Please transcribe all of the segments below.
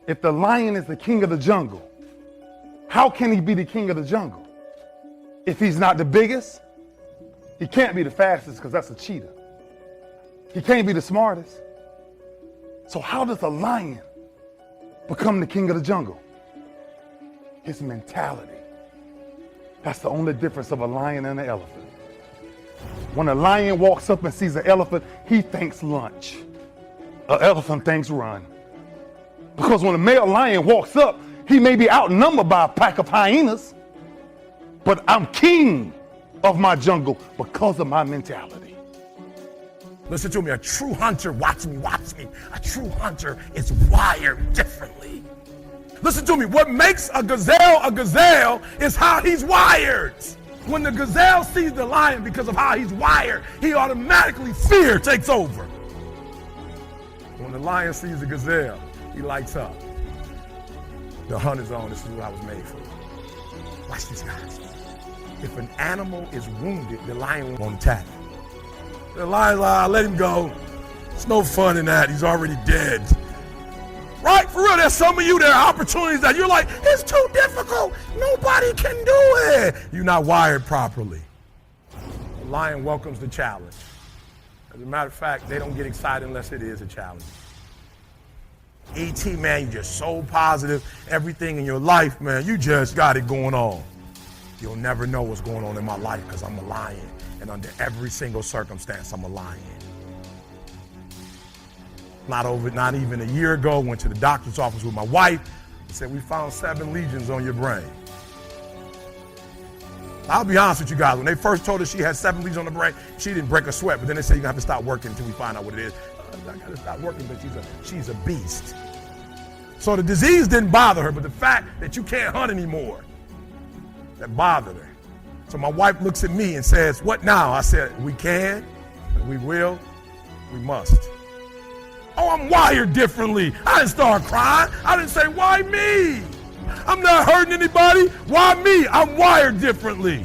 If the lion is the king of the jungle, how can he be the king of the jungle? If he's not the biggest, he can't be the fastest because that's a cheetah. He can't be the smartest. So how does a lion become the king of the jungle? His mentality. That's the only difference of a lion and an elephant. When a lion walks up and sees an elephant, he thinks lunch. An elephant thinks run. Because when a male lion walks up, he may be outnumbered by a pack of hyenas, but I'm king of my jungle because of my mentality. Listen to me, a true hunter, watch me. A true hunter is wired differently. Listen to me, what makes a gazelle is how he's wired. When the gazelle sees the lion because of how he's wired, he automatically, fear takes over. When the lion sees the gazelle, he lights up. The hunt is on, this is what I was made for. Watch these guys. If an animal is wounded, the lion won't attack. The lion's like, let him go. It's no fun in that, he's already dead. Right, for real, there's some of you, there are opportunities that you're like, it's too difficult, nobody can do it. You're not wired properly. The lion welcomes the challenge. As a matter of fact, they don't get excited unless it is a challenge. E.T., man, you're just so positive, everything in your life, man, you just got it going on. You'll never know what's going on in my life because I'm a lion, and under every single circumstance, I'm a lion. Not even a year ago, went to the doctor's office with my wife. He said, we found 7 lesions on your brain. I'll be honest with you guys, when they first told her she had 7 lesions on the brain, she didn't break a sweat, but then they said you're gonna have to stop working until we find out what it is. I gotta stop working, but she's a beast. So the disease didn't bother her, but the fact that you can't hunt anymore, that bothered her. So my wife looks at me and says, what now? I said, we can, we will, we must. Oh, I'm wired differently. I didn't start crying. I didn't say, why me? I'm not hurting anybody. Why me? I'm wired differently.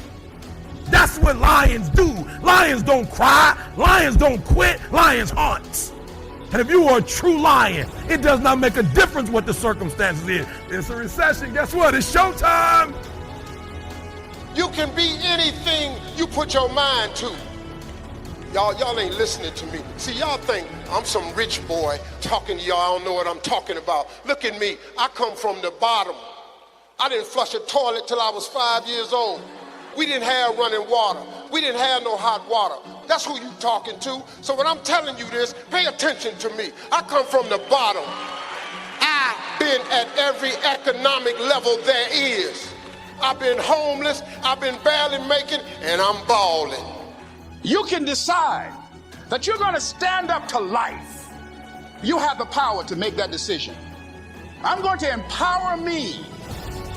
That's what lions do. Lions don't cry. Lions don't quit. Lions hunt. And if you are a true lion, it does not make a difference what the circumstances is. It's a recession. Guess what? It's showtime. You can be anything you put your mind to. Y'all ain't listening to me. See, y'all think I'm some rich boy talking to y'all. I don't know what I'm talking about. Look at me. I come from the bottom. I didn't flush a toilet till I was 5 years old. We didn't have running water. We didn't have no hot water. That's who you talking to. So when I'm telling you this, pay attention to me. I come from the bottom. I've been at every economic level there is. I've been homeless. I've been barely making, and I'm balling. You can decide that you're going to stand up to life. You have the power to make that decision. I'm going to empower me.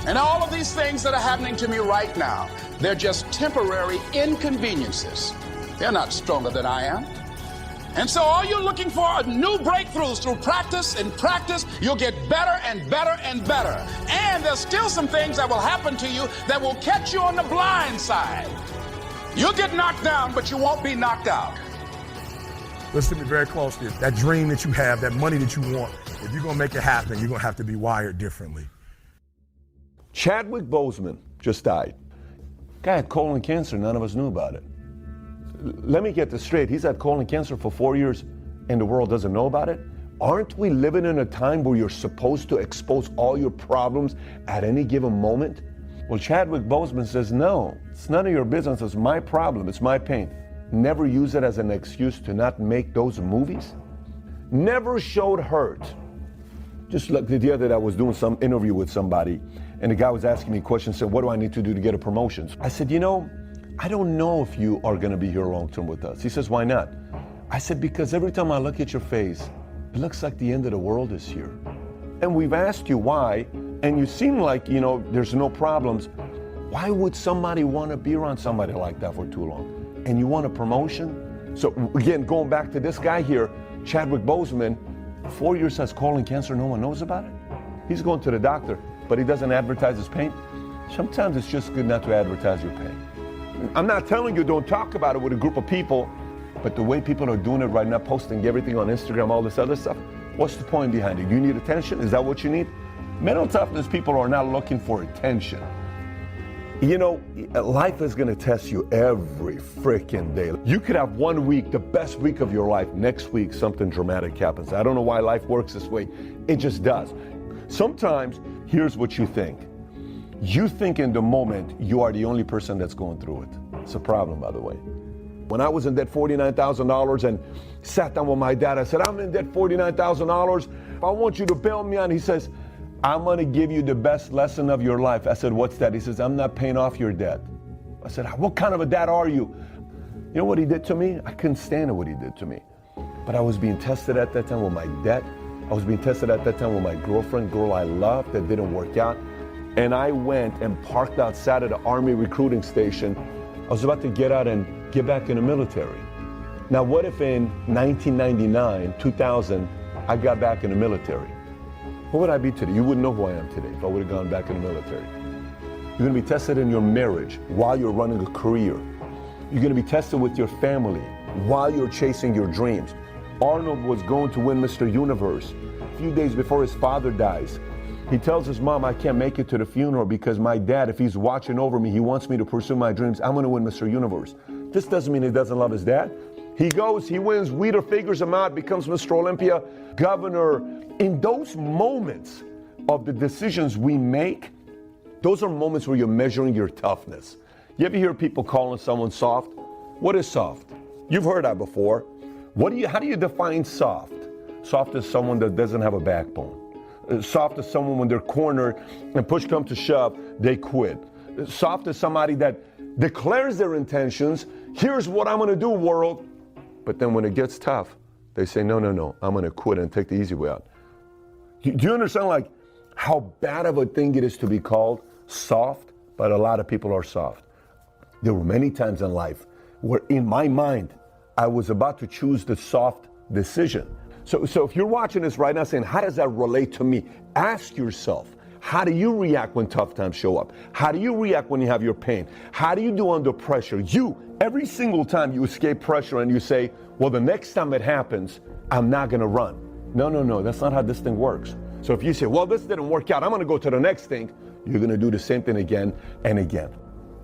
And all of these things that are happening to me right now, they're just temporary inconveniences. They're not stronger than I am. And so all you're looking for are new breakthroughs through practice and practice. You'll get better and better and better. And there's still some things that will happen to you that will catch you on the blind side. You'll get knocked down, but you won't be knocked out. Listen to me very closely. That dream that you have, that money that you want, if you're gonna make it happen, you're gonna have to be wired differently. Chadwick Boseman just died. Guy had colon cancer, none of us knew about it. Let me get this straight, he's had colon cancer for 4 years and the world doesn't know about it? Aren't we living in a time where you're supposed to expose all your problems at any given moment? Well, Chadwick Boseman says, no, it's none of your business, it's my problem, it's my pain. Never use it as an excuse to not make those movies. Never showed hurt. Just like the other day, I was doing some interview with somebody, and the guy was asking me questions, said, what do I need to do to get a promotion? I said, you know, I don't know if you are gonna be here long-term with us. He says, why not? I said, because every time I look at your face, it looks like the end of the world is here. And we've asked you why, and you seem like, you know, there's no problems. Why would somebody want to be around somebody like that for too long? And you want a promotion? So again, going back to this guy here, Chadwick Boseman, 4 years has colon cancer, no one knows about it? He's going to the doctor, but he doesn't advertise his pain. Sometimes it's just good not to advertise your pain. I'm not telling you don't talk about it with a group of people, But the way people are doing it right now, posting everything on Instagram, all this other stuff, what's the point behind it? You need attention? Is that what you need? Mental toughness people are not looking for attention. You know, life is going to test you every freaking day. You could have 1 week, the best week of your life. Next week, something dramatic happens. I don't know why life works this way. It just does. Sometimes, here's what you think. You think in the moment you are the only person that's going through it. It's a problem, by the way. When I was in debt $49,000 and sat down with my dad, I said, I'm in debt $49,000. I want you to bail me out. He says, I'm going to give you the best lesson of your life. I said, what's that? He says, I'm not paying off your debt. I said, what kind of a dad are you? You know what he did to me? I couldn't stand what he did to me. But I was being tested at that time with my debt. I was being tested at that time with my girlfriend, girl I loved, that didn't work out. And I went and parked outside of the Army recruiting station. I was about to get out and get back in the military. Now, what if in 1999, 2000, I got back in the military? Who would I be today? You wouldn't know who I am today if I would have gone back in the military. You're going to be tested in your marriage while you're running a career. You're going to be tested with your family while you're chasing your dreams. Arnold was going to win Mr. Universe. A few days before his father dies, he tells his mom, I can't make it to the funeral because my dad, if he's watching over me, he wants me to pursue my dreams. I'm going to win Mr. Universe. This doesn't mean he doesn't love his dad. He goes, he wins, Weeder figures him out, becomes Mr. Olympia, governor. In those moments of the decisions we make, those are moments where you're measuring your toughness. You ever hear people calling someone soft? What is soft? You've heard that before. How do you define soft? Soft is someone that doesn't have a backbone. Soft is someone when they're cornered and push comes to shove, they quit. Soft is somebody that declares their intentions. Here's what I'm going to do, world. But then when it gets tough, they say, no, I'm going to quit and take the easy way out. Do you understand like how bad of a thing it is to be called soft? But a lot of people are soft. There were many times in life where in my mind, I was about to choose the soft decision. So if you're watching this right now saying, how does that relate to me? Ask yourself, how do you react when tough times show up? How do you react when you have your pain? How do you do under pressure? Every single time you escape pressure and you say, well, the next time it happens, I'm not going to run. No, that's not how this thing works. So if you say, well, this didn't work out, I'm going to go to the next thing, you're going to do the same thing again and again.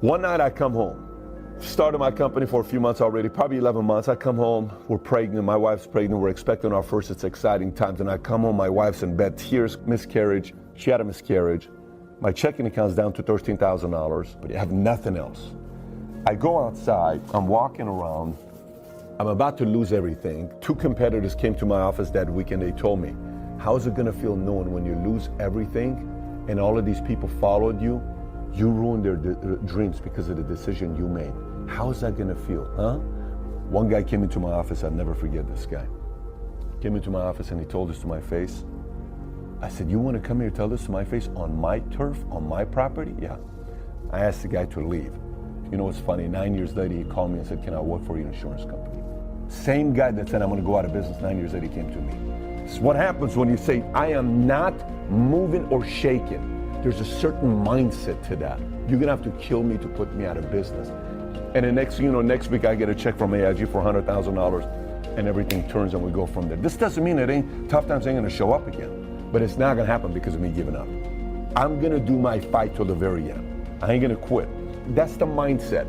One night I come home. Started my company for a few months already, probably 11 months. I come home, we're pregnant, my wife's pregnant, we're expecting our first, it's exciting times. And I come home, my wife's in bed, tears, miscarriage. She had a miscarriage. My checking account's down to $13,000, but I have nothing else. I go outside, I'm walking around, I'm about to lose everything. 2 competitors came to my office that week and they told me, how's it gonna feel knowing when you lose everything and all of these people followed you, you ruined their dreams because of the decision you made. How's that gonna feel, huh? One guy came into my office, I'll never forget this guy. Came into my office and he told this to my face. I said, you wanna come here and tell this to my face on my turf, on my property? Yeah. I asked the guy to leave. You know what's funny? 9 years later, he called me and said, can I work for your insurance company? Same guy that said, I'm gonna go out of business, 9 years later, he came to me. It's what happens when you say, I am not moving or shaking. There's a certain mindset to that. You're gonna have to kill me to put me out of business. And the next week I get a check from AIG for $100,000 and everything turns and we go from there. This doesn't mean tough times ain't gonna show up again, but it's not gonna happen because of me giving up. I'm gonna do my fight till the very end. I ain't gonna quit. That's the mindset.